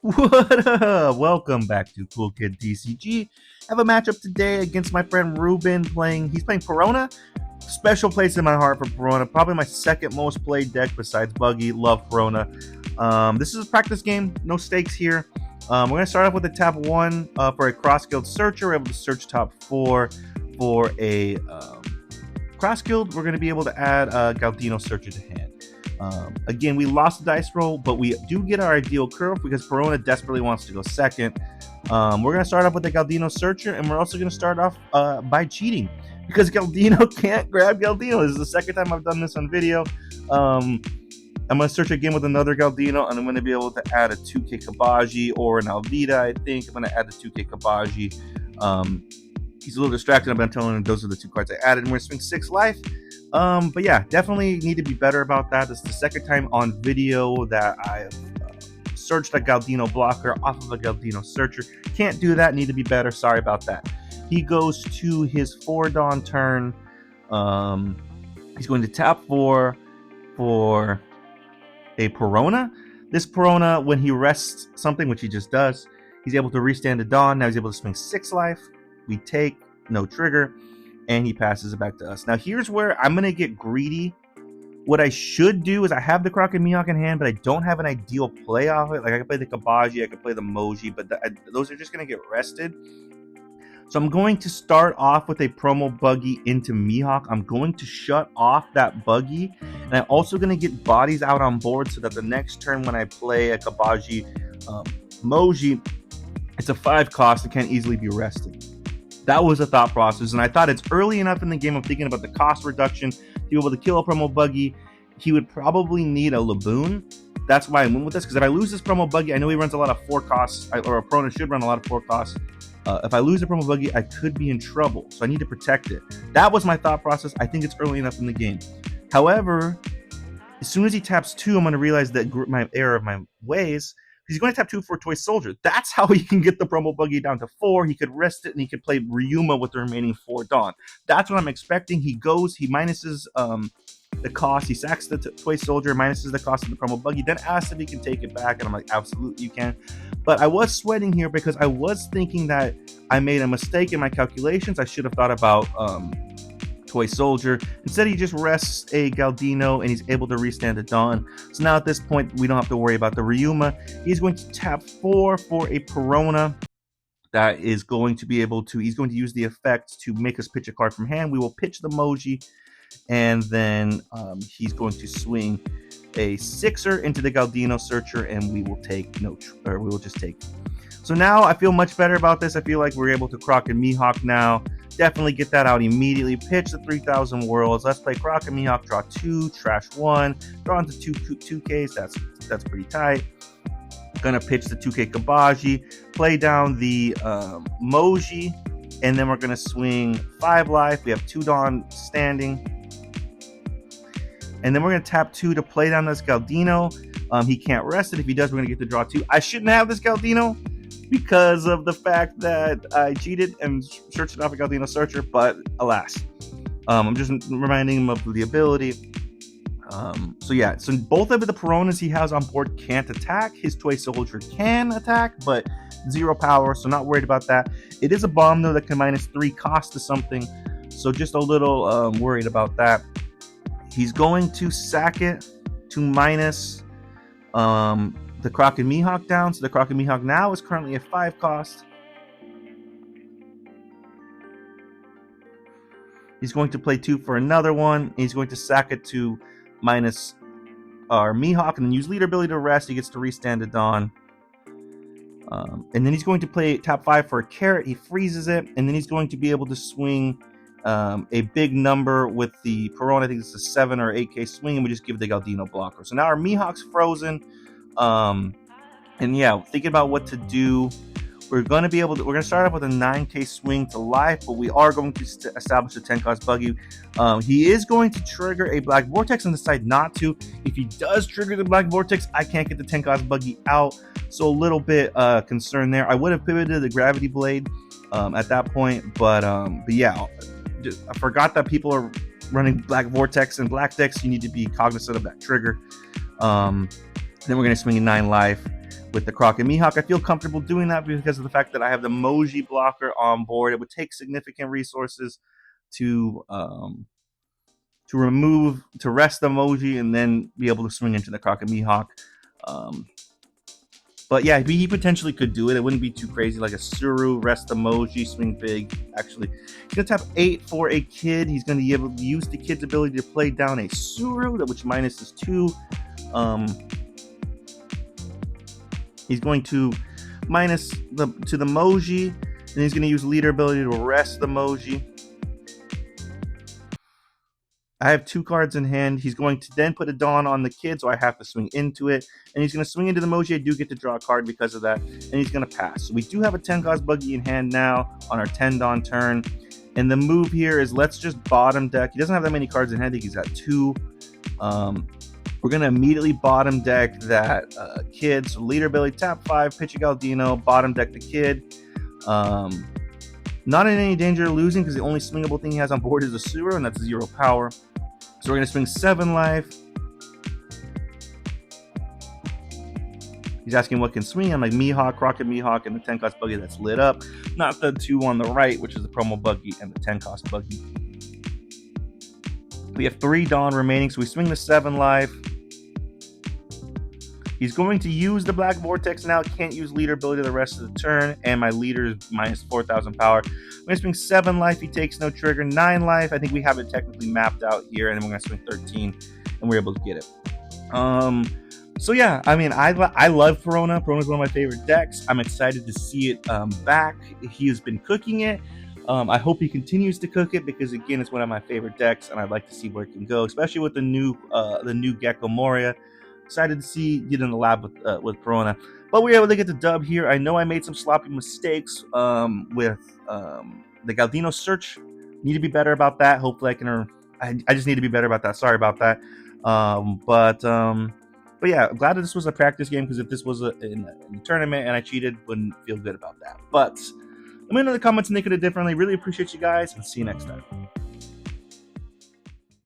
What up? Welcome back to Cool Kid TCG. I have a matchup today against my friend Ruben he's playing Perona. Special place in my heart for Perona. Probably my second most played deck besides Buggy. Love Perona. This is a practice game. No stakes here. We're going to start off with a tap 1 for a cross guild searcher. We're able to search top 4 for a cross guild. We're going to be able to add a Galdino searcher to hand. Again, we lost the dice roll, but we do get our ideal curve because Perona desperately wants to go second. We're going to start off with the Galdino searcher, and we're also going to start off by cheating because Galdino can't grab Galdino. This is the second time I've done this on video. I'm going to search again with another Galdino, and I'm going to be able to add a 2K Kabaji or an Alvida, I think. I'm going to add the 2K Kabaji. He's a little distracted. I've been telling him those are the two cards I added, and we're going to swing 6 life. But yeah, definitely need to be better about that. This is the second time on video that I've searched a Galdino blocker off of a Galdino searcher. Can't do that. Need to be better. Sorry about that. He goes to his 4 Dawn turn. He's going to tap 4 for a Perona. This Perona, when he rests something, which he just does, he's able to restand a Dawn. Now he's able to swing 6 life. We take, no trigger, and he passes it back to us. Now here's where I'm going to get greedy. What I should do is I have the Croc and Mihawk in hand, but I don't have an ideal play off it. Like I could play the Kabaji, I could play the Moji, but those are just going to get rested. So I'm going to start off with a promo Buggy into Mihawk. I'm going to shut off that Buggy, and I'm also going to get bodies out on board so that the next turn when I play a Kabaji Moji, it's a 5 cost. It can't easily be rested. That was a thought process, and I thought it's early enough in the game. I'm thinking about the cost reduction to be able to kill a promo Buggy. He would probably need a Laboon. That's why I went with this, because if I lose this promo Buggy, I know he runs a lot of 4 costs, or a Perona should run a lot of 4 costs. If I lose a promo Buggy, I could be in trouble, so I need to protect it. That was my thought process. I think it's early enough in the game. However, as soon as he taps 2, I'm going to realize that my error of my ways. He's going to tap 2 for Toy Soldier. That's how he can get the promo Buggy down to 4. He could rest it, and he could play Ryuma with the remaining 4 Dawn. That's what I'm expecting. He goes, he minuses the cost. He sacks the Toy Soldier, minuses the cost of the promo Buggy, then asks if he can take it back, and I'm like, absolutely you can. But I was sweating here because I was thinking that I made a mistake in my calculations. I should have thought about Toy Soldier. Instead, he just rests a Galdino and he's able to restand a Dawn. So now at this point, we don't have to worry about the Ryuma. He's going to tap 4 for a Perona. That is going to be able to, he's going to use the effect to make us pitch a card from hand. We will pitch the Moji, and then he's going to swing a 6er into the Galdino searcher, and we will take we will just take. So now I feel much better about this. I feel like we're able to Croc and Mihawk now. Definitely get that out immediately. Pitch the 3,000 Worlds. Let's play Croc and Mihawk. Draw 2, trash 1. Draw into 2Ks. That's pretty tight. Gonna pitch the 2K Kabaji. Play down the Moji. And then we're gonna swing 5 life. We have 2 Dawn standing. And then we're gonna tap 2 to play down this Galdino. He can't rest it. If he does, we're gonna get to draw 2. I shouldn't have this Galdino because of the fact that I cheated and searched it off a Galdino searcher, but alas. I'm just reminding him of the ability. So yeah, so both of the Peronas he has on board can't attack. His Toy Soldier can attack, but 0 power, so not worried about that. It is a bomb, though, that can minus 3 cost to something, so just a little worried about that. He's going to sack it to minus the Croc and Mihawk down. So the Croc and Mihawk now is currently a 5 cost. He's going to play 2 for another one. He's going to sack it to minus our Mihawk and then use leader ability to rest. He gets to restand a Dawn. And then he's going to play tap 5 for a carrot. He freezes it. And then he's going to be able to swing a big number with the Perona. I think it's a 7 or 8K swing. And we just give the Galdino blocker. So now our Mihawk's frozen. And yeah, thinking about what to do. We're going to start off with a 9K swing to life, but we are going to establish a 10 cost Buggy. He is going to trigger a Black Vortex and decide not to. If he does trigger the Black Vortex, I can't get the 10 cost Buggy out. So a little bit concerned there. I would have pivoted to the Gravity Blade at that point, but yeah, I forgot that people are running Black Vortex and Black decks. You need to be cognizant of that trigger. Then we're going to swing a 9 life with the Croc and Mihawk. I feel comfortable doing that because of the fact that I have the Moji blocker on board. It would take significant resources to rest the Moji and then be able to swing into the Croc and Mihawk. But yeah, he potentially could do it. It wouldn't be too crazy. Like a Suru, rest the Moji, swing big. Actually, he's going to tap 8 for a Kid. He's going to be able to use the Kid's ability to play down a Suru, which minus is 2. He's going to minus to the Moji, and he's going to use leader ability to rest the Moji. I have 2 cards in hand. He's going to then put a Dawn on the Kid, so I have to swing into it. And he's going to swing into the Moji. I do get to draw a card because of that. And he's going to pass. So we do have a 10-cost Buggy in hand now on our 10 Dawn turn. And the move here is let's just bottom deck. He doesn't have that many cards in hand. I think he's got 2. We're going to immediately bottom deck that Kid. So leader ability, tap 5, pitch a Galdino, bottom deck the Kid. Not in any danger of losing because the only swingable thing he has on board is a Suru, and that's 0 power. So we're going to swing 7 life. He's asking what can swing. I'm like Mihawk, Rocket Mihawk, and the 10-cost Buggy that's lit up. Not the 2 on the right, which is the promo Buggy and the 10-cost Buggy. We have 3 Dawn remaining, so we swing the 7 life. He's going to use the Black Vortex now. Can't use leader ability the rest of the turn, and my leader is minus 4,000 power. I'm going to swing 7 life. He takes no trigger. 9 life. I think we have it technically mapped out here, and then we're going to swing 13, and we're able to get it. So yeah, I mean, I love Perona. Perona's one of my favorite decks. I'm excited to see it back. He has been cooking it. I hope he continues to cook it because again, it's one of my favorite decks, and I'd like to see where it can go, especially with the new Gecko Moria. Excited to see get in the lab with Perona, but we were able to get the dub here. I know I made some sloppy mistakes with the Galdino search. Need to be better about that. Hopefully, I just need to be better about that. Sorry about that. But yeah, I'm glad that this was a practice game because if this was in a tournament and I cheated, wouldn't feel good about that. But let me know in the comments and think of it differently. Really appreciate you guys, and see you next time.